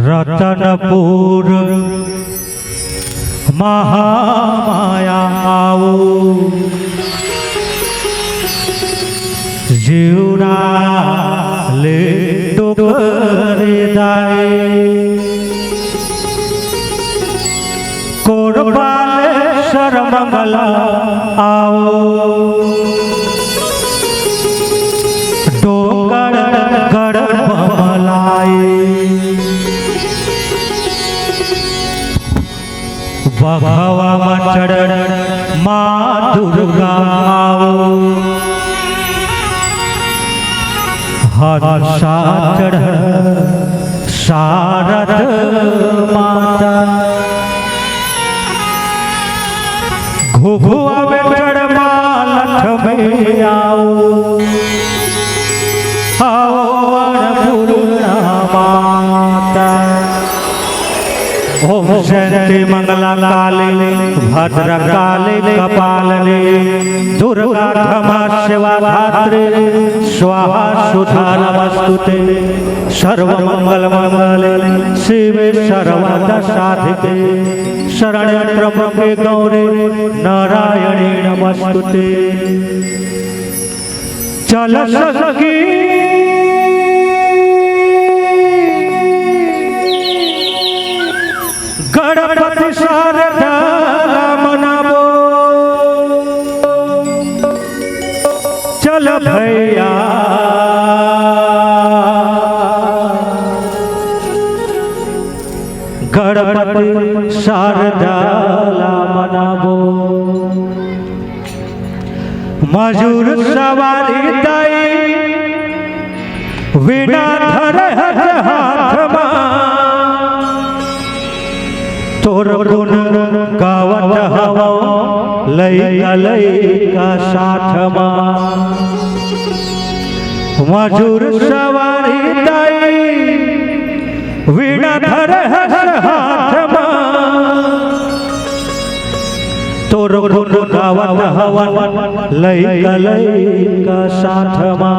रतनपुर महामाया आओ जीवना ले तो करे दाए कोरबाले शरमंगला आओ डोकर गढ़ बमलाए बघवा मचड़ माँ दुर्गा आओ हर्षा चढ़ शारद माता घुघुआ में चढ़ मालठ में आओ अन्नपूर्णा माता ओम जयंती मंगला काली भद्र काली कपालिनी दुर्गा क्षमा शिवा धात्री स्वाहा सुधा नमस्तुते सर्वमंगल मंगले शिवे सर्वदा साधिके शरण्य त्र्यंबके गौरी नारायणी नमस्तुते चल सखी गणपति शारदा मनाबो चल भैया गणपति शारदा मनाबो मजूर सवारी दाई वीणा धरे हाथ मा तोर गुण गावत हवा लई का साथ मा मजूर सवारी दाई वीणा धरे हाथ मा तोर गुण गावत हवा लई का साथ मा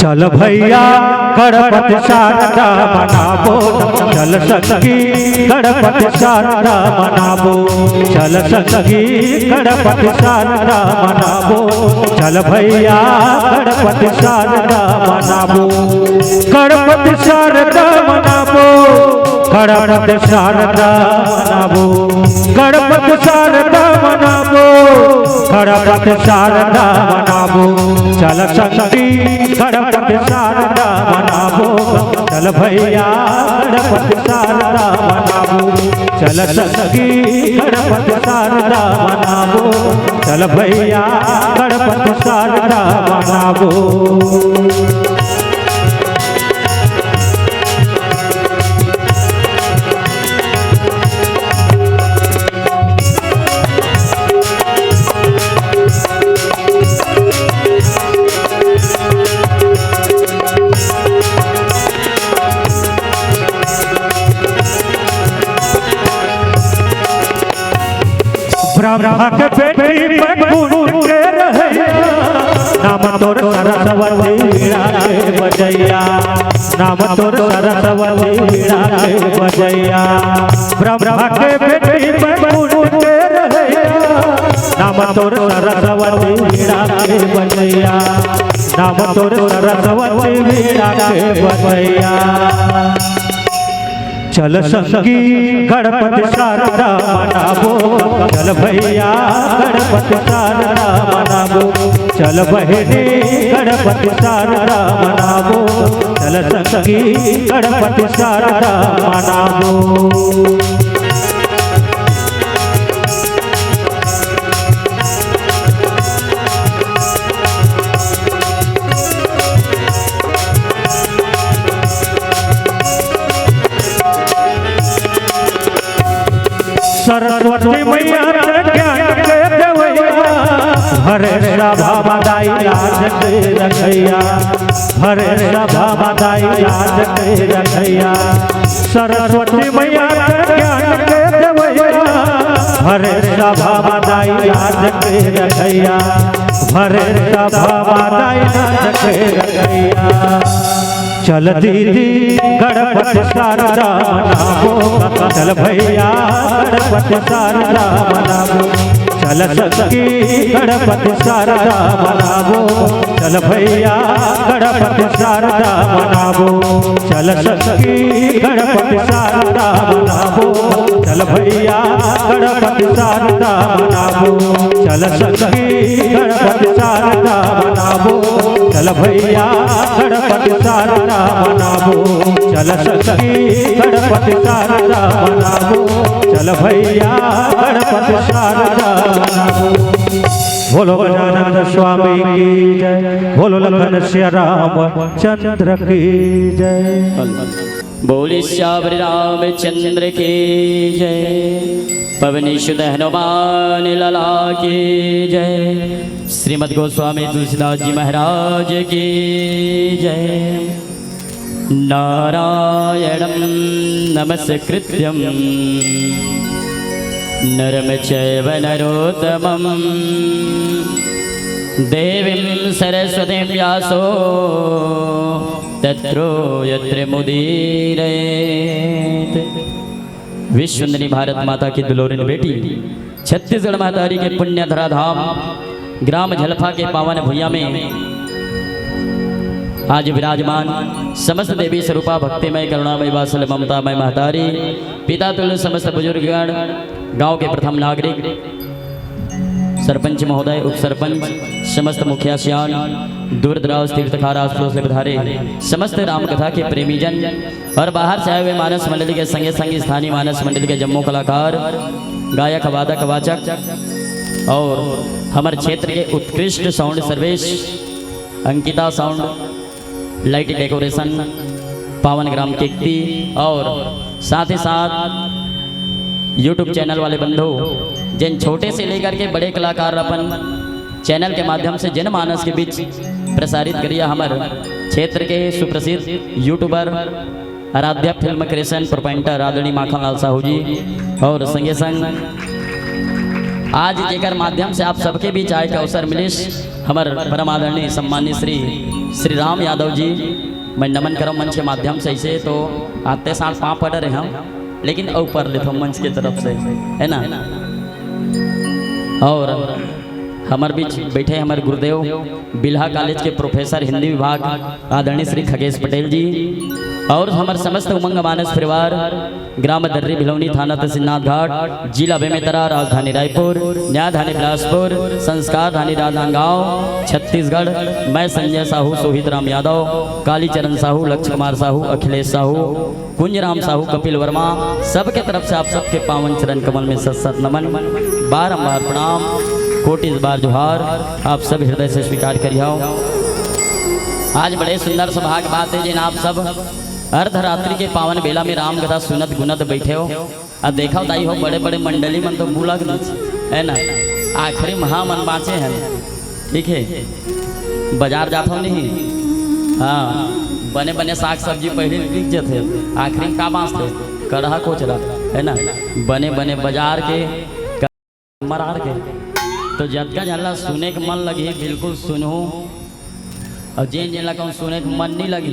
चल भैया गणपति शारदा मनाबो चल सखी गणपति शारदा मनाबो चल सखी गणपति शारदा मनाबो चल भैया गणपति शारदा मनाबो गणपति शारदा मनाबो गणपति शारदा मनाबो गणपति शारदा मनाबो गणपति शारदा मनाबो चल सखी गणपति शारदा मनाबो चल भैया गणपति शारदा मनाबो चल सखी गणपति शारदा मनाबो चल भैया गणपति शारदा मनाबो ब्रह्मा के बेटी पटपुर के रहैया नाम तोर सरस्वती वीणा के बजैया नाम तोर सरस्वती वीणा के बजैया ब्रह्मा के बेटी पटपुर के रहैया नाम तोर सरस्वती वीणा के बजैया नाम तोर सरस्वती वीणा के बजैया चल सखी गणपति शारदा मनाबो चल भैया गणपति शारदा मनाबो चल बहनी गणपति शारदा मनाबो चल सखी गणपति शारदा मनाबो सरस्वती मैया ज्ञान के देवैया हरे सभा बदाई लाज के रखैया हरे सभा बदाई लाज के रखैया सरस्वती मैया ज्ञान के देवैया हरे सभा बदाई लाज के रखैया हरे सभा बदाई लाज के रखैया चल दीदी गणपति शारदा मनाबो चल भैया गणपति शारदा मनाबो चल सखी गणपति शारदा मनाबो चल भैया गणपति शारदा मनाबो चल सखी गणपति शारदा मनाबो चल भैया गणपति शारदा मनाबो चल सखी गणपति शारदा मनाबो चल भैया गणपति शारदा मनाबो चल सखी गणपति शारदा मनाबो चल भैया गणपति शारदा मनाबो। बोलो गजानन स्वामी की जय, बोलो लखन श्री राम चंद्र की जय, बोले श्याम रामचंद्र की जय, पवनी सुत हनुमान लला की जय, श्रीमद् गोस्वामी तुलसीदास जी महाराज की जय। नारायणं नमस्कृत्यं नरं चैव नरोत्तमं देवीं सरस्वतीं व्यासो तत्रो यत्र मुदीरयेत्। विश्वसुंदरी भारत माता की दुलोरिन बेटी छत्तीसगढ़ मातारी के पुण्य धरा धाम ग्राम झलफा के पावन भुइया में आज विराजमान समस्त देवी स्वरूपा भक्तिमय करुणामय वात्सल्य ममतामय महतारी पिता तुल्य समस्त बुजुर्गगण गांव के प्रथम नागरिक सरपंच महोदय उप सरपंच समस्त मुखिया सियान दूर दराज तीर्थखार आस पड़ोस धारे समस्त राम कथा के प्रेमी जन और बाहर से आए हुए मानस मंडली के संगे संगी स्थानीय मानस मंडली के जम्मू कलाकार गायक वादक वाचक और हमारे क्षेत्र के उत्कृष्ट sound service Ankita sound light decoration पावन ग्राम केकती और साथ ही साथ यूट्यूब चैनल वाले बंधु जिन छोटे से लेकर के बड़े कलाकार अपन चैनल के माध्यम से जनमानस के बीच प्रसारित करिए हमारे क्षेत्र के सुप्रसिद्ध YouTuber Aaradhya film creation proprietor आदरणीय माखनलाल साहू जी और संगे संग आज जेकर माध्यम से आप सबके बीच आए के अवसर मिलिस हमारे परम आदरणीय सम्मानित श्री राम यादव जी मैं नमन करम मंच के माध्यम से ऐसे तो आते साल पाँव पड़ रहे हम लेकिन ऊपर ले मंच की तरफ से है ना। और हमारे बीच बैठे हमारे गुरुदेव बिल्हा कॉलेज के प्रोफेसर हिंदी विभाग आदरणीय श्री खगेश पटेल जी और हमारे समस्त उमंग मानस परिवार ग्राम दर्री भिलौनी थाना तहसीलनाथ घाट जिला बेमेतरा राजधानी रायपुर न्यायधानी बिलासपुर संस्कार धानी राजनांदगांव छत्तीसगढ़। मैं संजय साहू सोहित राम यादव कालीचरण साहू लक्ष्य कुमार साहू अखिलेश साहू कुंज राम साहू कपिल वर्मा सबके तरफ से आप सबके पावन चरण कमल में सत सत नमन बारंबार प्रणाम कोटि बार जोहार आप सब हृदय से स्वीकार करिए। आज बड़े सुंदर सौभाग्य की बात है जिन आप सब अर्धरात्रि के पावन बेला में राम कथा सुनत गुनत बैठे हो और देखा दाई हो बड़े बड़े मंडली मन तो बुला है ना आखिरी महामन बाँचे हैं ठीक है बाजार जाता हूँ नहीं हाँ बने बने साग सब्जी पहले बिक जाते आखिरी का बाँचते कड़हा कोचरा है ना बने बने बाजार के मरार के तो जदका जानला सुने के मन लगी बिल्कुल सुनू और जिन जिन लगा सुने के मन नहीं लगी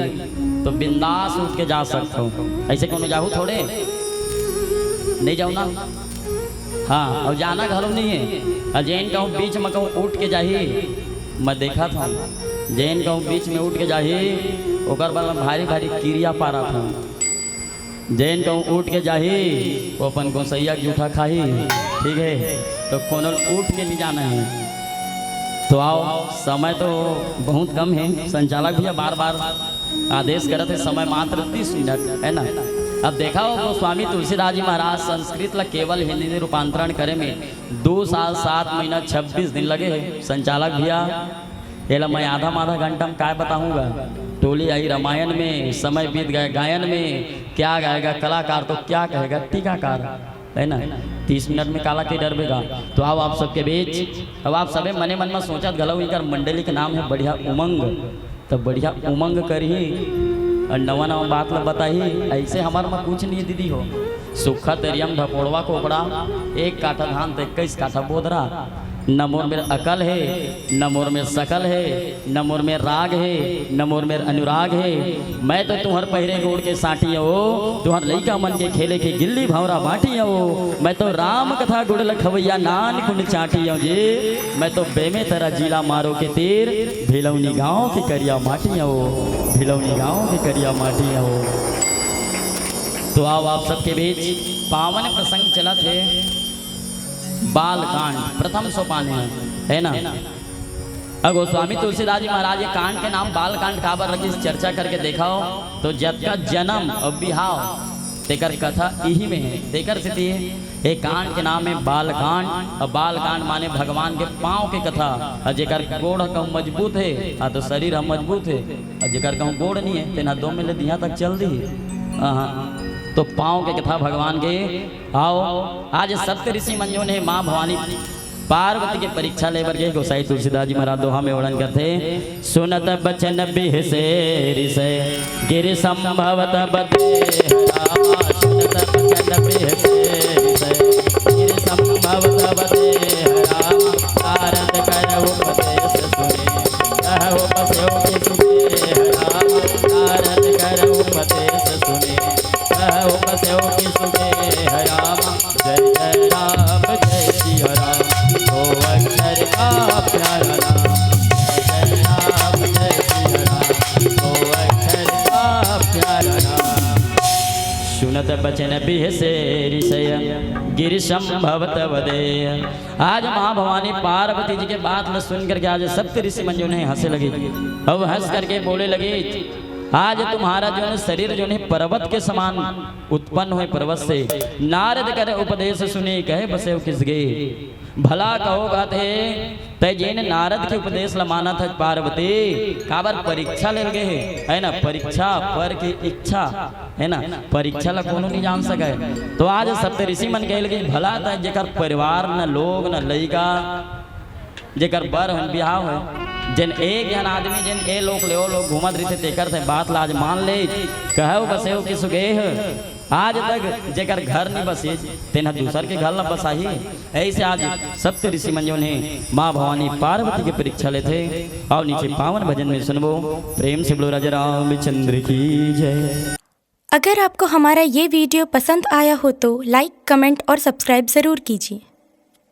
तो बिंदास उठ के जा सकता हूँ ऐसे कौन जाऊँ थोड़े नहीं जाऊँ ना हाँ और जाना घरों नहीं है और जैन कहूँ बीच में कहूँ उठ के जाही मैं देखा था जैन कहूँ बीच में उठ के जाही ओकर बाद भारी भारी क्रिया पा रहा था जैन कहूँ उठ के जाही वो अपन गोसैया जूठा खाही ठीक है तो कौन उठ के नहीं जाना है तो आओ समय तो बहुत कम है संचालक भैया बार बार आदेश करते थे समय मात्र 30 मिनट है ना। अब देखा हो गोस्वामी तुलसीदास जी महाराज संस्कृत ला केवल हिंदी में रूपांतरण करे में 2 साल 7 महीना 26 दिन लगे संचालक भैया ये मैं आधा घंटा में क्या बताऊंगा टोली आई रामायण में समय बीत गए गायन में क्या गाएगा कलाकार तो क्या कहेगा टीकाकार है ना 30 मिनट में काला के डरबेगा। तो आओ आप सबके बीच अब आप सबे मने मन में सोचत गलो इनकर मंडली के नाम है बढ़िया उमंग तो बढ़िया उमंग करी और नवा नवा बात ला बताही ऐसे हमारे में कुछ नहीं दीदी हो सुखा तेरियम ढपोड़वा कोकड़ा 1 काठा धान तो 21 काठा बोधरा न मोर में अकल है, न मोर में सकल है, न मोर में राग है, न मोर में अनुराग है। मैं तो तुम्हार पहिरे गोड़ के साटी हो, तुम्हार लइका मन के खेले के गिल्ली भौरा बाटी हो। मैं तो राम कथा गुड़ लखवैया नान कुंड चाटी हो जी। मैं तो बेमे तरह जिला मारो के तीर, भिलौनी गाँव की करिया माटी हो, भिलौनी गाँव की करिया माटी हो। तो आओ आप सबके बीच पावन प्रसंग चला थे बालकांड प्रथम सोपान है ना। गोस्वामी तुलसीदास जी महाराज ये कांड के नाम बालकांड काबर रखी चर्चा करके देखाओ तो जब का जन्म और बिहाव तेकर कथा यही में है। तेकर स्थिति है एक कांड के नाम है बालकांड, और बालकांड माने भगवान के पाँव के कथा। और जेकर गोड़ कहूँ मजबूत है तो शरीर हम मजबूत है, और जेकर कहूँ गोड़ नहीं है तेना दो मिले दिया तक चल दी। तो पाँव के कथा भगवान के। आओ आज सप्त ऋषि मंजू ने माँ भवानी पार्वती के परीक्षा लेकर के गोसाई तुलसीदास जी महाराज दोहा में वर्णन करते। सुनत बचन बिह से ऋषय गिर संभवत बते, सुनत बचन बिह से ऋषय गिर संभवत बते, आरत कर उपदेश सुने कहो बसो के सुने, आरत कर उपदेश सुने कहो बसो के सुने। राम जय जय राम जय सिया राम, ओ अक्षर का प्यारा नाम। जय जय राम जय सिया राम, ओ अक्षर का प्यारा नाम। सुनत बचन बिह से ऋषय गिर संभवत बदे। आज माँ भवानी पार्वती जी के बात में सुन करके आज सप्त ऋषि मंजू ने हंसे लगे। अब हंस करके बोले लगे आज तुम्हारा जो है शरीर जो है पर्वत के समान उत्पन्न हुए पर्वत से। नारद करे उपदेश सुने कहे बसे किस गए, भला कहो कहते तय जिन नारद के उपदेश लमाना था पार्वती काबर परीक्षा ले गए है ना। परीक्षा पर की इच्छा है ना, परीक्षा ला कोनो नहीं जान सके। तो आज सप्त ऋषि मन कह लगे भला था जेकर परिवार न लोग न लइका जेकर बर हो बिहाव है, जिन एक जन आदमी जिन ए लोग ले लोग घूमत रही थे तेकर थे बात लाज मान ले कहो बसे कि सुगे आज तक जेकर घर नहीं बसे तेना दूसर के घर न बसाही। ऐसे आज सप्त ऋषि मंजू ने माँ भवानी पार्वती की परीक्षा लेते। और नीचे पावन भजन में सुनबो प्रेम से बोलो राजा रामचंद्र की जय। अगर आपको हमारा ये वीडियो पसंद आया हो तो लाइक, कमेंट और सब्सक्राइब ज़रूर कीजिए।